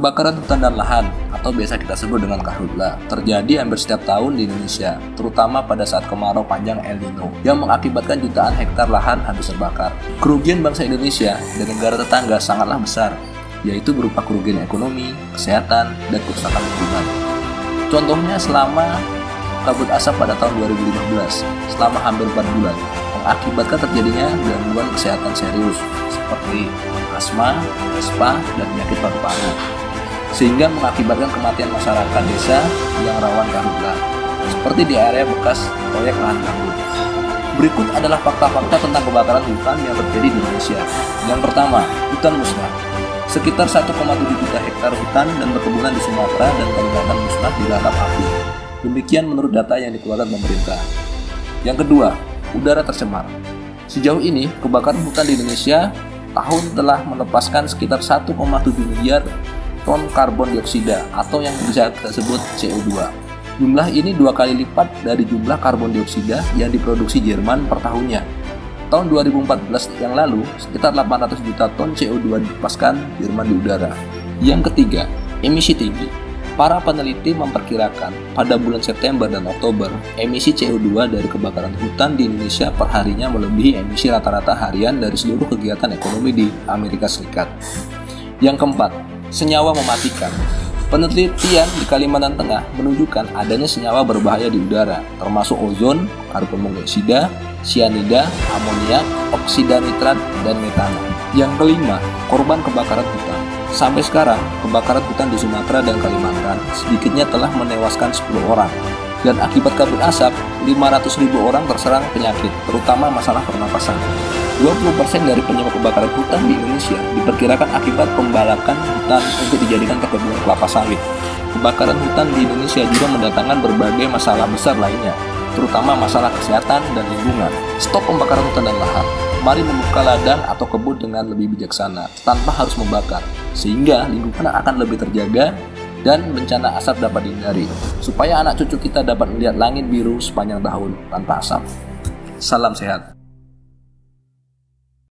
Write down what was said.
Kebakaran hutan dan lahan, atau biasa kita sebut dengan karhutla, terjadi hampir setiap tahun di Indonesia, terutama pada saat kemarau panjang El Nino, yang mengakibatkan jutaan hektar lahan habis terbakar. Kerugian bangsa Indonesia dan negara tetangga sangatlah besar, yaitu berupa kerugian ekonomi, kesehatan, dan kerusakan lingkungan. Contohnya selama kabut asap pada tahun 2015, selama hampir 4 bulan, mengakibatkan terjadinya gangguan kesehatan serius, seperti asma, ispa, dan penyakit paru-paru, sehingga mengakibatkan kematian masyarakat desa yang rawan karhutla, seperti di area bekas proyek lahan gambut. Berikut adalah fakta-fakta tentang kebakaran hutan yang terjadi di Indonesia. Yang pertama, hutan musnah. Sekitar 1,7 juta hektar hutan dan perkebunan di Sumatera dan Kalimantan musnah dilalap api. Demikian menurut data yang dikeluarkan pemerintah. Yang kedua, udara tercemar. Sejauh ini, kebakaran hutan di Indonesia tahun telah melepaskan sekitar 1,7 miliar ton karbon dioksida atau yang bisa kita sebut CO2. Jumlah ini 2 kali lipat dari jumlah karbon dioksida yang diproduksi Jerman per tahunnya. Tahun 2014 yang lalu, sekitar 800 juta ton CO2 dilepaskan Jerman di udara. Yang ketiga, emisi tinggi. Para peneliti memperkirakan pada bulan September dan Oktober, emisi CO2 dari kebakaran hutan di Indonesia perharinya melebihi emisi rata-rata harian dari seluruh kegiatan ekonomi di Amerika Serikat. Yang keempat, senyawa mematikan. Penelitian di Kalimantan Tengah menunjukkan adanya senyawa berbahaya di udara, termasuk ozon, karbon monoksida, sianida, amoniak, oksida nitrat, dan metana. Yang kelima, korban kebakaran hutan. Sampai sekarang, kebakaran hutan di Sumatera dan Kalimantan sedikitnya telah menewaskan 10 orang. Dan akibat kabut asap, 500.000 orang terserang penyakit, terutama masalah pernapasan. 20% dari penyebab kebakaran hutan di Indonesia diperkirakan akibat pembalakan hutan untuk dijadikan perkebunan kelapa sawit. Kebakaran hutan di Indonesia juga mendatangkan berbagai masalah besar lainnya, terutama masalah kesehatan dan lingkungan. Stop pembakaran hutan dan lahan. Mari membuka ladang atau kebun dengan lebih bijaksana, tanpa harus membakar, sehingga lingkungan akan lebih terjaga dan bencana asap dapat dihindari, supaya anak cucu kita dapat melihat langit biru sepanjang tahun tanpa asap. Salam sehat.